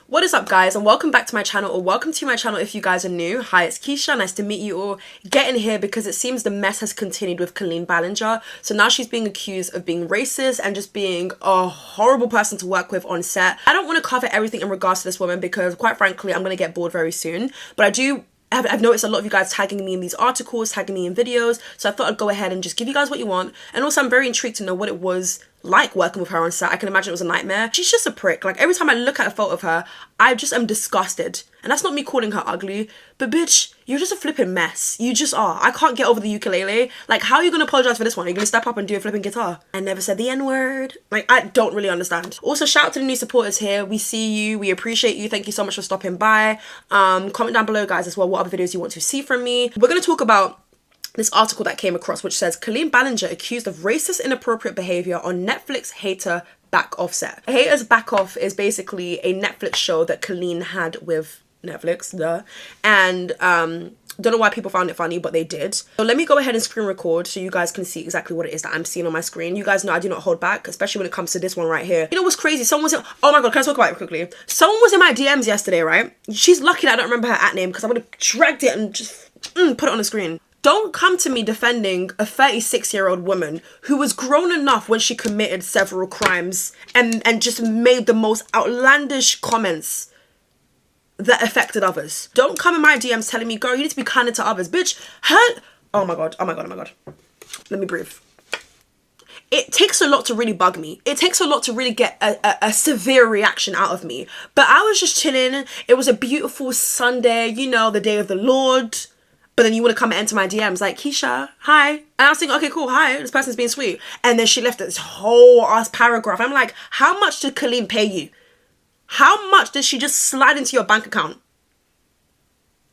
What is up, guys, and welcome back to my channel, or welcome to my channel if you guys are new. Hi, it's Keisha. Nice to meet you all. Getting here because it seems the mess has continued with Colleen Ballinger. So now she's being accused of being racist and just being a horrible person to work with on set. I don't want to cover everything in regards to this woman because, quite frankly, I'm going to get bored very soon. But I've noticed a lot of you guys tagging me in these articles, tagging me in videos, so I thought I'd go ahead and just give you guys what you want. And also, I'm very intrigued to know what it was like working with her on set. I can imagine it was a nightmare. She's just a prick. Like, every time I look at a photo of her, I just am disgusted. And that's not me calling her ugly, but bitch, you're just a flipping mess. You just are. I can't get over the ukulele. Like, how are you gonna apologize for this one? Are you gonna step up and do a flipping guitar? I never said the N-word. Like, I don't really understand. Also, shout out to the new supporters here. We see you. We appreciate you. Thank you so much for stopping by. Comment down below, guys, as well, what other videos you want to see from me. We're gonna talk about this article that came across, which says Colleen Ballinger accused of racist inappropriate behavior on Netflix hater back off set. Haters Back Off is basically a Netflix show that Colleen had with Netflix, and don't know why people found it funny, but they did. So let me go ahead and screen record so you guys can see exactly what it is that I'm seeing on my screen. You guys know I do not hold back, especially when it comes to this one right here. You know what's crazy? Someone was in, oh my god, can I talk about it quickly? Someone was in my DMs yesterday, right? She's lucky that I don't remember her @name because I would have dragged it and just put it on the screen. Don't come to me defending a 36-year-old woman who was grown enough when she committed several crimes and just made the most outlandish comments that affected others. Don't come in my DMs telling me, girl, you need to be kinder to others. Bitch, oh my god. Let me breathe. It takes a lot to really bug me. It takes a lot to really get a severe reaction out of me. But I was just chilling. It was a beautiful Sunday, you know, the day of the Lord. But then you want to come and enter my DMs like, Keisha, hi. And I was thinking, okay, cool, hi, this person's being sweet. And then she left this whole ass paragraph. I'm like, how much did Colleen pay you? How much did she just slide into your bank account?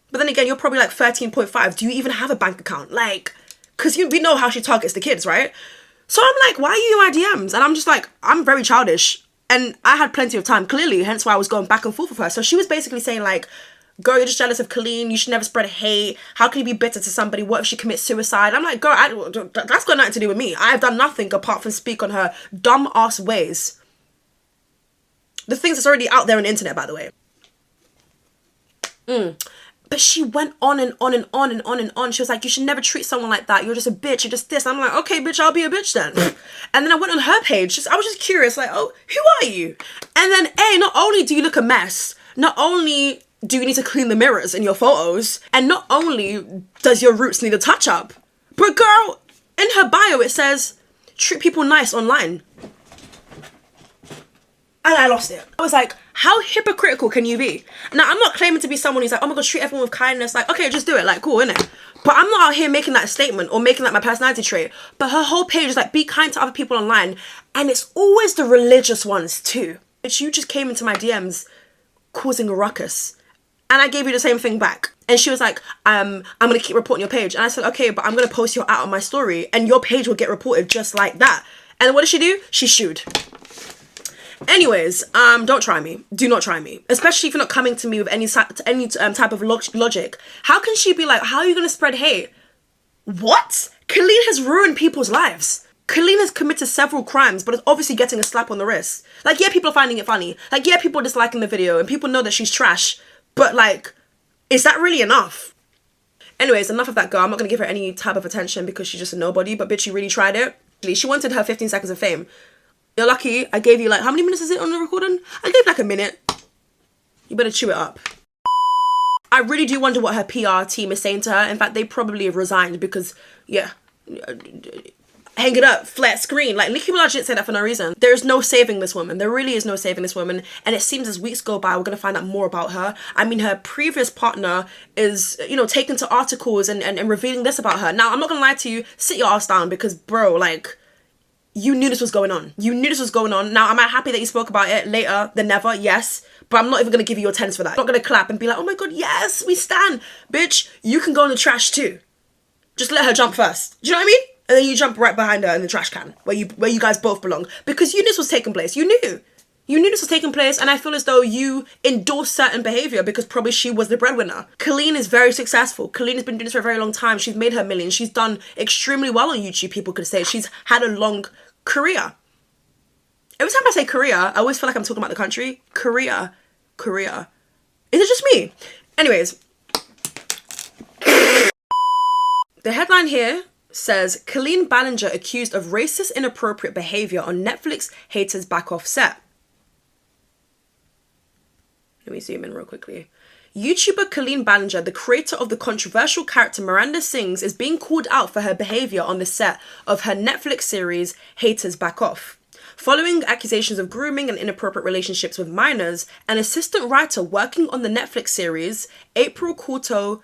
But then again, you're probably like 13.5. Do you even have a bank account? Like, because we know how she targets the kids, right? So I'm like, why are you in my DMs? And I'm just like, I'm very childish. And I had plenty of time, clearly, hence why I was going back and forth with her. So she was basically saying like, girl, you're just jealous of Colleen. You should never spread hate. How can you be bitter to somebody? What if she commits suicide? I'm like, girl, that's got nothing to do with me. I've done nothing apart from speak on her dumb ass ways. The things that's already out there on the internet, by the way. But she went on and on and on and on and on. She was like, you should never treat someone like that. You're just a bitch. You're just this. I'm like, okay, bitch, I'll be a bitch then. And then I went on her page. I was just curious, like, oh, who are you? And then, not only do you look a mess, not only do you need to clean the mirrors in your photos, and not only does your roots need a touch up, but girl, in her bio it says, treat people nice online. And I lost it. I was like, how hypocritical can you be? Now, I'm not claiming to be someone who's like, oh my god, treat everyone with kindness. Like, okay, just do it. Like, cool, innit? But I'm not out here making that statement or making that my personality trait. But her whole page is like, be kind to other people online. And it's always the religious ones too. But you just came into my DMs causing a ruckus. And I gave you the same thing back. And she was like, I'm going to keep reporting your page. And I said, okay, but I'm going to post your out on my story and your page will get reported just like that. And what did she do? She shooed. Anyways, don't try me. Do not try me. Especially if you're not coming to me with any type of logic. How can she be like, how are you going to spread hate? What? Colleen has ruined people's lives. Colleen has committed several crimes, but is obviously getting a slap on the wrist. Like, yeah, people are finding it funny. Like, yeah, people are disliking the video and people know that she's trash. But like, is that really enough? Anyways, enough of that girl. I'm not going to give her any type of attention because she's just a nobody. But bitch, you really tried it. She wanted her 15 seconds of fame. You're lucky. I gave you like, how many minutes is it on the recording? I gave like a minute. You better chew it up. I really do wonder what her PR team is saying to her. In fact, they probably have resigned because, yeah, hang it up, flat screen. Like, Nicki Minaj didn't say that for no reason. There is no saving this woman. There really is no saving this woman. And it seems as weeks go by, we're going to find out more about her. I mean, her previous partner is, you know, taken to articles and revealing this about her. Now, I'm not going to lie to you. Sit your ass down because, bro, like, you knew this was going on. You knew this was going on. Now, am I happy that you spoke about it later than never? Yes. But I'm not even going to give you your 10s for that. I'm not going to clap and be like, oh my god, yes, we stand. Bitch, you can go in the trash too. Just let her jump first. Do you know what I mean? And then you jump right behind her in the trash can where you guys both belong. Because you knew this was taking place. You knew. You knew this was taking place, and I feel as though you endorsed certain behavior because probably she was the breadwinner. Colleen is very successful. Colleen has been doing this for a very long time. She's made her millions. She's done extremely well on YouTube, people could say. She's had a long career. Every time I say career, I always feel like I'm talking about the country. Career. Korea. Is it just me? Anyways, the headline here says, Colleen Ballinger accused of racist inappropriate behavior on Netflix haters back off set. Let me zoom in real quickly. YouTuber Colleen Ballinger, the creator of the controversial character Miranda Sings, is being called out for her behavior on the set of her Netflix series Haters Back Off. Following accusations of grooming and inappropriate relationships with minors, an assistant writer working on the Netflix series, April Kyo,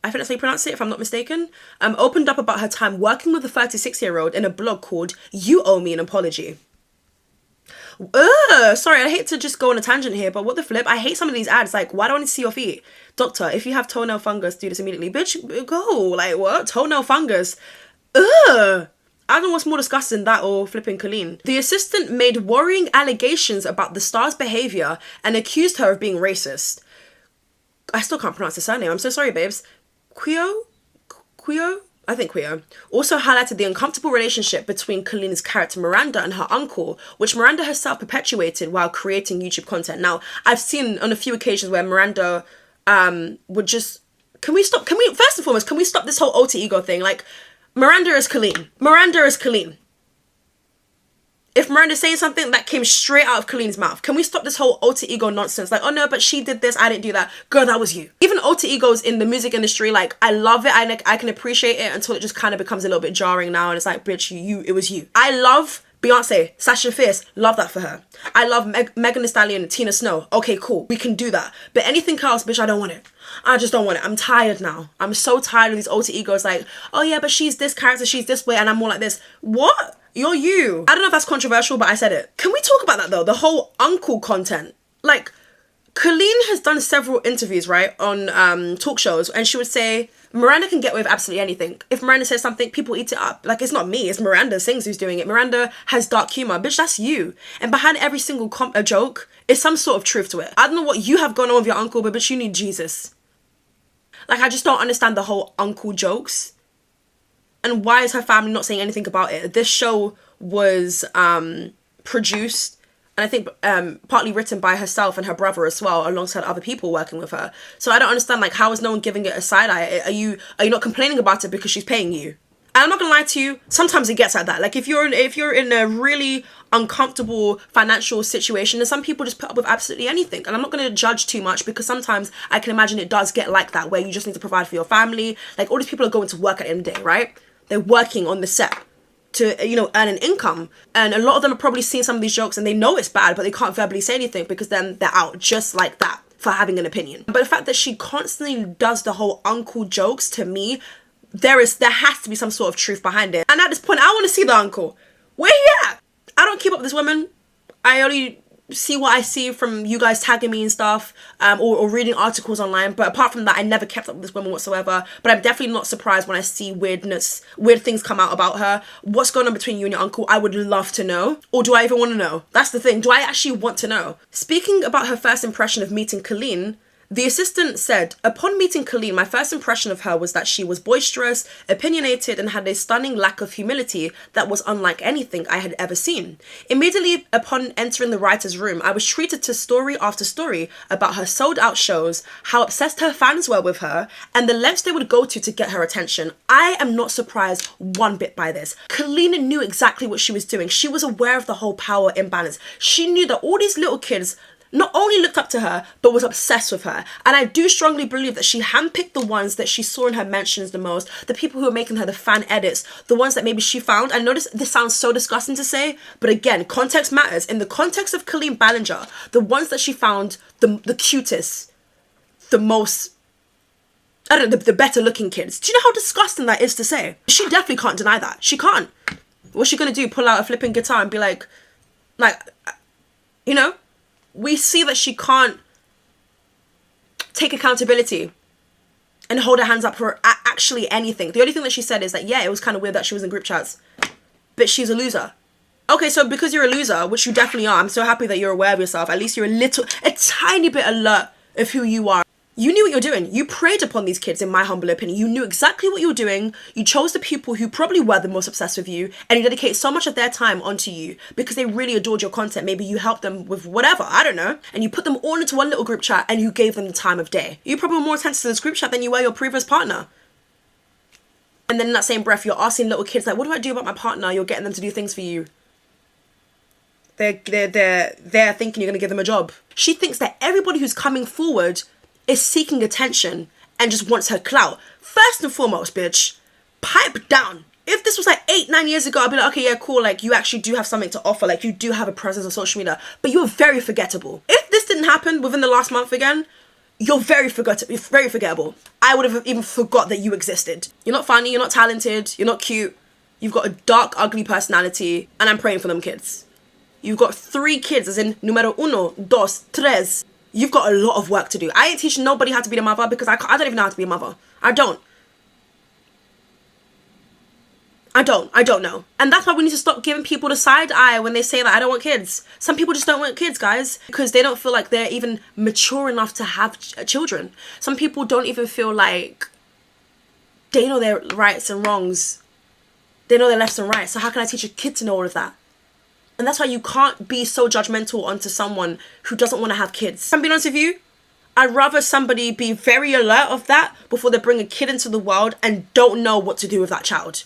I think that's how you pronounce it if I'm not mistaken, opened up about her time working with a 36-year-old in a blog called You Owe Me an Apology. Sorry, I hate to just go on a tangent here, but what the flip? I hate some of these ads. Like, why do I need to see your feet? Doctor, if you have toenail fungus, do this immediately. Bitch, go. Like, what? Toenail fungus? I don't know what's more disgusting, that or flipping Colleen. The assistant made worrying allegations about the star's behavior and accused her of being racist. I still can't pronounce the surname. I'm so sorry, babes. Quio? I think Quio. Also highlighted the uncomfortable relationship between Colleen's character Miranda and her uncle, which Miranda herself perpetuated while creating YouTube content. Now, I've seen on a few occasions where Miranda would just... first and foremost, can we stop this whole alter ego thing? Like, Miranda is Colleen. Miranda is Colleen. If Miranda's saying something, that came straight out of Colleen's mouth. Can we stop this whole alter ego nonsense? Like, oh no, but she did this, I didn't do that. Girl, that was you. Even alter egos in the music industry, like, I love it. I can appreciate it until it just kind of becomes a little bit jarring now. And it's like, bitch, it was you. I love Beyonce, Sasha Fierce, love that for her. I love Megan Thee Stallion, Tina Snow. Okay, cool, we can do that. But anything else, bitch, I don't want it. I just don't want it. I'm tired now. I'm so tired of these alter egos like, oh yeah, but she's this character, she's this way, and I'm more like this. What? You're you. I don't know if that's controversial, but I said it. Can we talk about that though? The whole uncle content. Like, Colleen has done several interviews, right, on talk shows, and she would say, Miranda can get away with absolutely anything. If Miranda says something, people eat it up. Like, it's not me, it's Miranda Sings who's doing it. Miranda has dark humor. Bitch, that's you. And behind every single joke is some sort of truth to it. I don't know what you have going on with your uncle, but bitch, you need Jesus. Like, I just don't understand the whole uncle jokes. And why is her family not saying anything about it? This show was produced and I think partly written by herself and her brother as well, alongside other people working with her. So I don't understand, like, how is no one giving it a side eye? Are you not complaining about it because she's paying you? And I'm not gonna lie to you, sometimes it gets like that. Like, if you're in a really uncomfortable financial situation, and some people just put up with absolutely anything. And I'm not gonna judge too much, because sometimes I can imagine it does get like that, where you just need to provide for your family. Like, all these people are going to work at the end of the day, right? They're working on the set to, earn an income. And a lot of them have probably seen some of these jokes and they know it's bad, but they can't verbally say anything, because then they're out just like that for having an opinion. But the fact that she constantly does the whole uncle jokes, to me, there has to be some sort of truth behind it. And at this point, I want to see the uncle. Where he at? I don't keep up with this woman. I only see what I see from you guys tagging me and stuff, or reading articles online. But apart from that, I never kept up with this woman whatsoever. But I'm definitely not surprised when I see weird things come out about her. What's going on between you and your uncle? I would love to know. Or do I even want to know? That's the thing. Do I actually want to know? Speaking about her first impression of meeting Colleen, the assistant said, upon meeting Colleen, my first impression of her was that she was boisterous, opinionated, and had a stunning lack of humility that was unlike anything I had ever seen. Immediately upon entering the writer's room, I was treated to story after story about her sold-out shows, how obsessed her fans were with her, and the lengths they would go to get her attention. I am not surprised one bit by this. Colleen knew exactly what she was doing. She was aware of the whole power imbalance. She knew that all these little kids not only looked up to her, but was obsessed with her. And I do strongly believe that she handpicked the ones that she saw in her mentions the most, the people who were making her the fan edits, the ones that maybe she found. I know this sounds so disgusting to say, but again, context matters. In the context of Colleen Ballinger, the ones that she found the cutest, the most, I don't know, the better looking kids. Do you know how disgusting that is to say? She definitely can't deny that. She can't. What's she gonna do? Pull out a flipping guitar and be like, we see that she can't take accountability and hold her hands up for actually anything. The only thing that she said is that, yeah, it was kind of weird that she was in group chats, but she's a loser. Okay, so because you're a loser, which you definitely are, I'm so happy that you're aware of yourself. At least you're a tiny bit alert of who you are. You knew what you're doing. You preyed upon these kids, in my humble opinion. You knew exactly what you were doing. You chose the people who probably were the most obsessed with you, and you dedicated so much of their time onto you because they really adored your content. Maybe you helped them with whatever, I don't know. And you put them all into one little group chat and you gave them the time of day. You probably were more attentive to this group chat than you were your previous partner. And then in that same breath, you're asking little kids, like, what do I do about my partner? You're getting them to do things for you. They're thinking you're going to give them a job. She thinks that everybody who's coming forward is seeking attention and just wants her clout. First and foremost, bitch, pipe down. If this was like 8-9 years ago, I'd be like, okay, yeah, cool. Like, you actually do have something to offer. Like, you do have a presence on social media, but you're very forgettable. If this didn't happen within the last month again, you're very forgettable. I would have even forgot that you existed. You're not funny, you're not talented, you're not cute. You've got a dark, ugly personality, and I'm praying for them kids. You've got 3 kids, as in numero uno, dos, tres. You've got a lot of work to do. I ain't teaching nobody how to be a mother because I don't even know how to be a mother. I don't know. And that's why we need to stop giving people the side eye when they say that I don't want kids. Some people just don't want kids, guys, because they don't feel like they're even mature enough to have children. Some people don't even feel like they know their rights and wrongs. They know their lefts and rights. So how can I teach a kid to know all of that? And that's why you can't be so judgmental onto someone who doesn't want to have kids. I'm being honest with you, I'd rather somebody be very alert of that before they bring a kid into the world and don't know what to do with that child.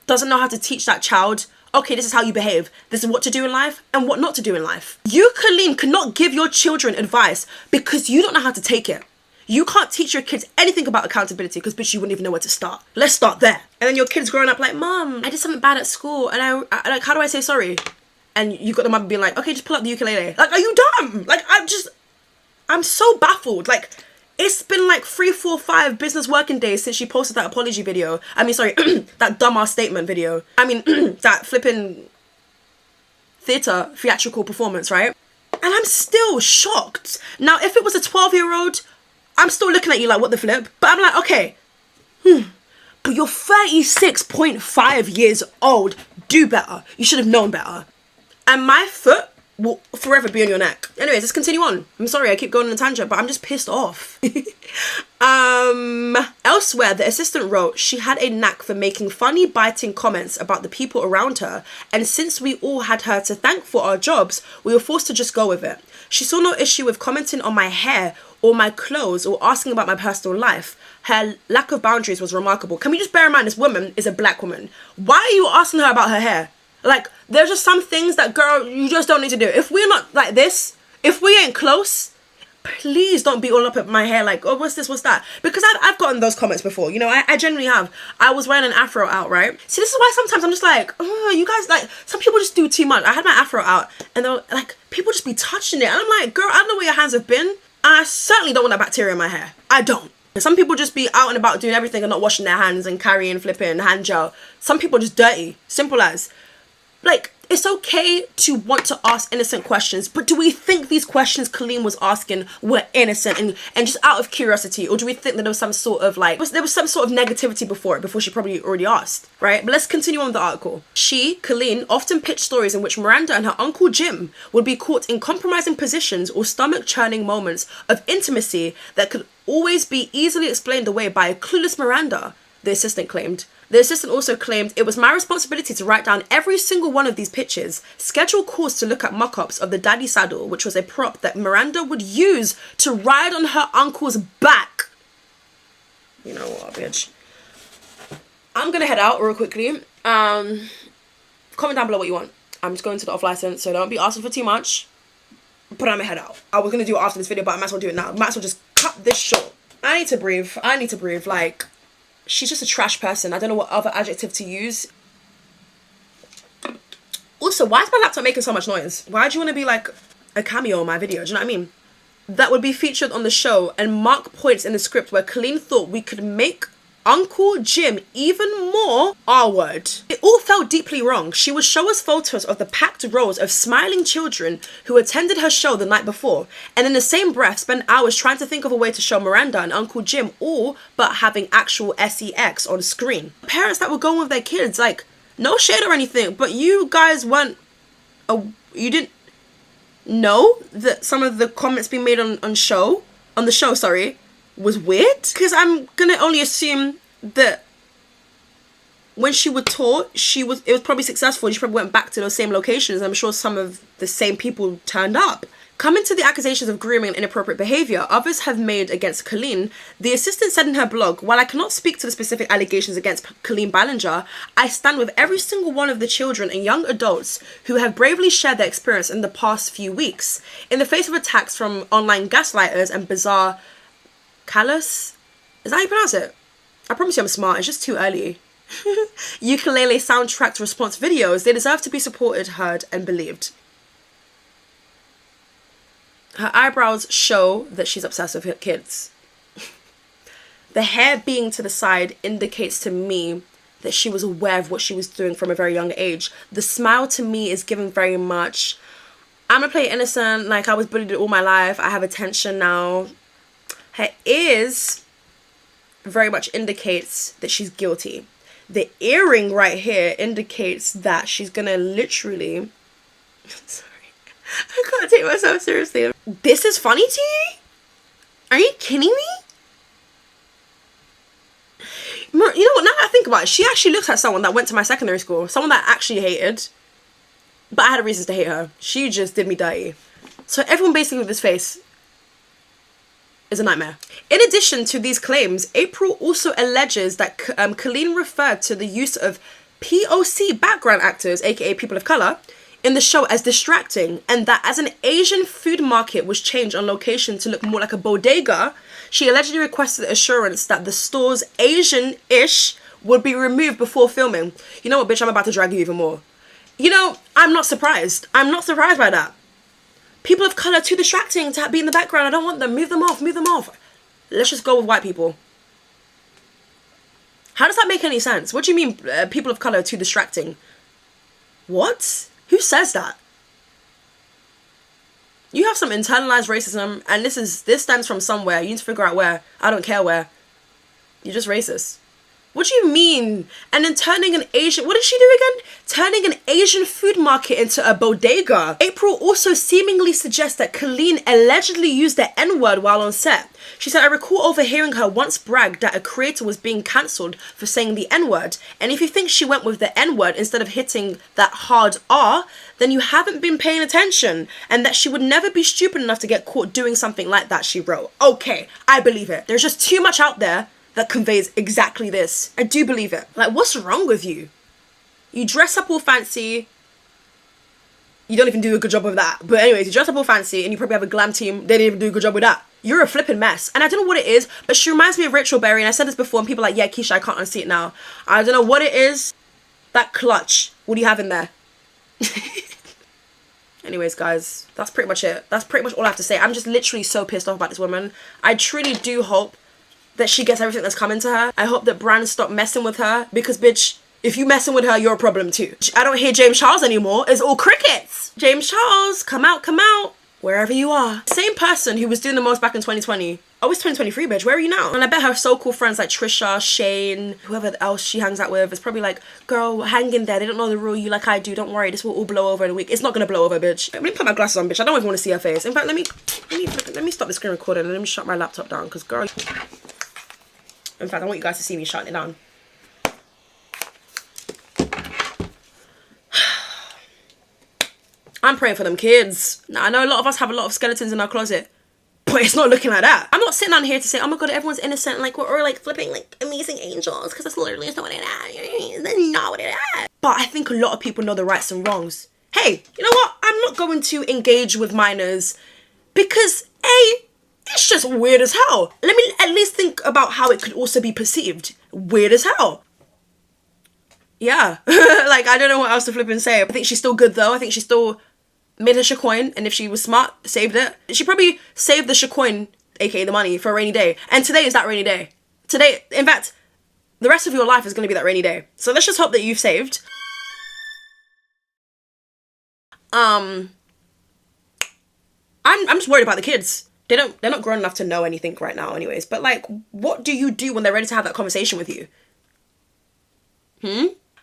Doesn't know how to teach that child, okay, this is how you behave. This is what to do in life and what not to do in life. You, Colleen, cannot give your children advice because you don't know how to take it. You can't teach your kids anything about accountability because, bitch, you wouldn't even know where to start. Let's start there. And then your kid's growing up like, Mom, I did something bad at school and I like, how do I say sorry? And you've got the mother being like, okay, just pull up the ukulele. Like, are you dumb? Like, I'm so baffled. Like, it's been like 3, 4, 5 business working days since she posted that apology video. I mean, sorry, that dumbass statement video. I mean, that flipping theatrical performance, right? And I'm still shocked. Now, if it was a 12-year-old, I'm still looking at you like, what the flip? But I'm like, okay, but you're 36.5 years old. Do better. You should have known better. And my foot will forever be on your neck. Anyways, let's continue on. I'm sorry, I keep going on a tangent, but I'm just pissed off. Elsewhere, the assistant wrote, she had a knack for making funny, biting comments about the people around her, and since we all had her to thank for our jobs, we were forced to just go with it. She saw no issue with commenting on my hair or my clothes or asking about my personal life. Her lack of boundaries was remarkable. Can we just bear in mind this woman is a black woman? Why are you asking her about her hair? Like, there's just some things that, girl, you just don't need to do. If we're not like this, if we ain't close, please don't be all up at my hair like, oh, what's this, what's that? Because I've gotten those comments before, you know, I genuinely have. I was wearing an afro out, right? See, this is why sometimes I'm just like, oh, you guys, like, some people just do too much. I had my afro out, and they're like, people just be touching it. And I'm like, girl, I don't know where your hands have been. And I certainly don't want that bacteria in my hair. I don't. Some people just be out and about doing everything and not washing their hands and carrying flipping hand gel. Some people just dirty. Simple as. Like, it's okay to want to ask innocent questions, but do we think these questions Colleen was asking were innocent and just out of curiosity? Or do we think that there was some sort of like, there was some sort of negativity before she probably already asked, right? But let's continue on with the article. She, Colleen, often pitched stories in which Miranda and her Uncle Jim would be caught in compromising positions or stomach-churning moments of intimacy that could always be easily explained away by a clueless Miranda, the assistant claimed. The assistant also claimed it was my responsibility to write down every single one of these pictures, schedule calls to look at mock-ups of the daddy saddle, which was a prop that Miranda would use to ride on her uncle's back. You know what, bitch? I'm gonna head out real quickly. Comment down below what you want. I'm just going to the off license, so don't be asking for too much. But I'm gonna head out. I was gonna do it after this video, but I might as well do it now. Might as well just cut this short. I need to breathe. Like, she's just a trash person. I don't know what other adjective to use. Also, why is my laptop making so much noise? Why do you want to be like a cameo in my video? Do you know what I mean? That would be featured on the show and mark points in the script where Colleen thought we could make Uncle Jim even more R-word. It all felt deeply wrong. She would show us photos of the packed rows of smiling children who attended her show the night before, and in the same breath spend hours trying to think of a way to show Miranda and Uncle Jim all but having actual sex on screen. Parents that were going with their kids, like, no shade or anything, but you guys weren't, you didn't know that some of the comments being made on the show, was weird. Because I'm gonna only assume that when she would tour, it was probably successful. She probably went back to those same locations. I'm sure some of the same people turned up. Coming to the accusations of grooming and inappropriate behaviour others have made against Colleen, the assistant said in her blog, while I cannot speak to the specific allegations against Colleen Ballinger, I stand with every single one of the children and young adults who have bravely shared their experience in the past few weeks. In the face of attacks from online gaslighters and bizarre callous, is that how you pronounce it? I promise you I'm smart, it's just too early. Ukulele soundtracked response videos, they deserve to be supported, heard and believed. Her eyebrows show that she's obsessed with her kids. The hair being to the side indicates to me that she was aware of what she was doing from a very young age. The smile to me is given very much, I'm gonna play innocent, like I was bullied all my life, I have attention now. Her ears very much indicates that she's guilty. The earring right here indicates that she's gonna literally... Sorry. I can't take myself seriously. This is funny to you? Are you kidding me? You know what, now that I think about it, she actually looks like someone that went to my secondary school. Someone that I actually hated. But I had reasons to hate her. She just did me dirty. So everyone basically with this face is a nightmare. In addition to these claims, April also alleges that Colleen referred to the use of POC background actors, aka people of colour, in the show as distracting, and that as an Asian food market was changed on location to look more like a bodega, she allegedly requested assurance that the store's Asian-ish would be removed before filming. You know what, bitch, I'm about to drag you even more. You know, I'm not surprised. I'm not surprised by that. People of colour too distracting to be in the background. I don't want them. Move them off. Move them off. Let's just go with white people. How does that make any sense? What do you mean people of colour are too distracting? What? Who says that? You have some internalized racism, and this stems from somewhere. You need to figure out where. I don't care where. You're just racist. What do you mean? And then turning an Asian... What did she do again? Turning an Asian food market into a bodega. April also seemingly suggests that Colleen allegedly used the N-word while on set. She said, I recall overhearing her once brag that a creator was being cancelled for saying the N-word. And if you think she went with the N-word instead of hitting that hard R, then you haven't been paying attention. And that she would never be stupid enough to get caught doing something like that, she wrote. Okay, I believe it. There's just too much out there that conveys exactly this. I do believe it. Like, what's wrong with you? You dress up all fancy. You don't even do a good job with that. But anyways, you dress up all fancy and you probably have a glam team. They didn't even do a good job with that. You're a flipping mess. And I don't know what it is, but she reminds me of Rachel Berry. And I said this before and people are like, yeah, Keisha, I can't unsee it now. I don't know what it is. That clutch. What do you have in there? Anyways, guys, that's pretty much it. That's pretty much all I have to say. I'm just literally so pissed off about this woman. I truly do hope that she gets everything that's coming to her. I hope that brands stop messing with her because, bitch, if you messing with her, you're a problem too. I don't hear James Charles anymore. It's all crickets. James Charles, come out, wherever you are. Same person who was doing the most back in 2020. Oh, it's 2023, bitch. Where are you now? And I bet her so-called friends like Trisha, Shane, whoever else she hangs out with is probably like, girl, hang in there. They don't know the rule you like I do. Don't worry. This will all blow over in a week. It's not going to blow over, bitch. Let me put my glasses on, bitch. I don't even want to see her face. In fact, let me stop the screen recording and let me shut my laptop down because, girl... In fact, I want you guys to see me shutting it down. I'm praying for them kids. Now, I know a lot of us have a lot of skeletons in our closet, but it's not looking like that. I'm not sitting down here to say, oh my God, everyone's innocent, like we're like flipping like amazing angels, because that's literally not what it is. That's not what it is. But I think a lot of people know the rights and wrongs. Hey, you know what? I'm not going to engage with minors because it's just weird as hell. Let me at least think about how it could also be perceived. Weird as hell. Yeah. Like, I don't know what else to flip and say. I think she's still good though. I think she still made her shitcoin. And if she was smart, saved it. She probably saved the shitcoin, aka the money, for a rainy day. And today is that rainy day. Today, in fact, the rest of your life is going to be that rainy day. So let's just hope that you've saved. I'm just worried about the kids. They're not grown enough to know anything right now anyways. But like, what do you do when they're ready to have that conversation with you?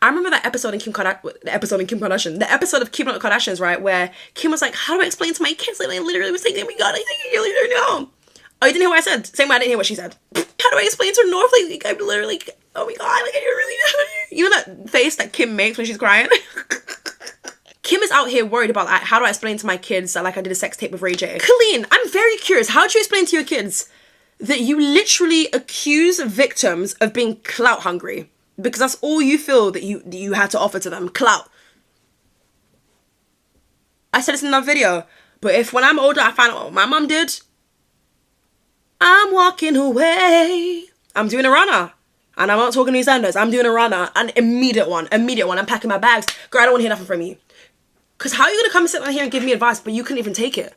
I remember that episode in the episode of Kim Kardashians, right? Where Kim was like, how do I explain to my kids that I literally was thinking, we got it, you know. Oh, you didn't hear what I said? Same way I didn't hear what she said. How do I explain to her North? Like, I'm literally, oh my god, like, I really, you know that face that Kim makes when she's crying? Kim is out here worried about, like, how do I explain to my kids that, like, I did a sex tape with Ray J? Colleen, I'm very curious. How do you explain to your kids that you literally accuse victims of being clout hungry? Because that's all you feel that you had to offer to them, clout. I said this in another video, but if when I'm older I find out what my mom did, I'm walking away. I'm doing a runner. And I'm not talking to EastEnders. I'm doing a runner. An immediate one. I'm packing my bags. Girl, I don't want to hear nothing from you. Because how are you going to come and sit down here and give me advice, but you couldn't even take it?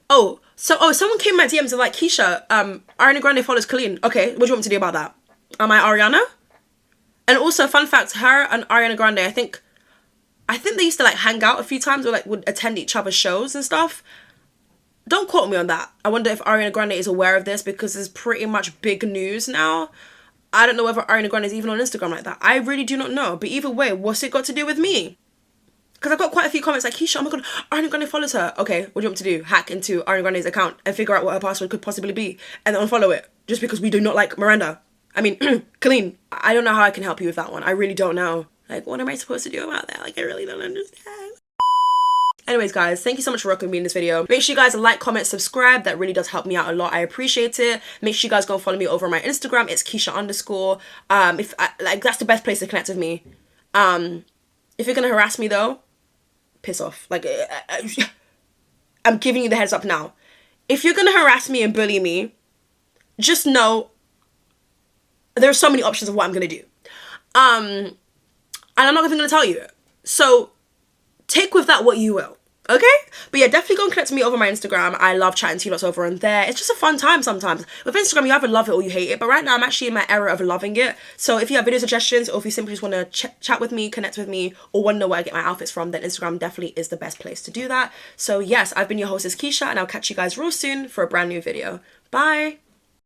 Someone came in my DMs and like, Keisha, Ariana Grande follows Colleen. Okay, what do you want me to do about that? Am I Ariana? And also, fun fact, her and Ariana Grande, I think they used to like hang out a few times or like would attend each other's shows and stuff. Don't quote me on that. I wonder if Ariana Grande is aware of this because it's pretty much big news now. I don't know whether Ariana Grande is even on Instagram like that. I really do not know. But either way, what's it got to do with me? Because I got quite a few comments like, Keisha, oh my god, Ariana Grande follows her. Okay, what do you want me to do? Hack into Ariana Grande's account and figure out what her password could possibly be and then unfollow it just because we do not like Miranda. I mean, Colleen, I don't know how I can help you with that one. I really don't know. Like, what am I supposed to do about that? Like, I really don't understand. Anyways, guys, thank you so much for rocking with me in this video. Make sure you guys like, comment, subscribe. That really does help me out a lot. I appreciate it. Make sure you guys go and follow me over on my Instagram. It's Keisha_. That's the best place to connect with me. If you're gonna harass me though, piss off. Like, I'm giving you the heads up now. If you're gonna harass me and bully me, just know there's so many options of what I'm gonna do. And I'm not even gonna tell you. So take with that what you will, okay? But yeah, definitely go and connect with me over my Instagram. I love chatting to you lots over on there. It's just a fun time sometimes. With Instagram, you either love it or you hate it. But right now, I'm actually in my era of loving it. So if you have video suggestions or if you simply just want to chat with me, connect with me, or want to know where I get my outfits from, then Instagram definitely is the best place to do that. So yes, I've been your hostess, Keisha, and I'll catch you guys real soon for a brand new video. Bye!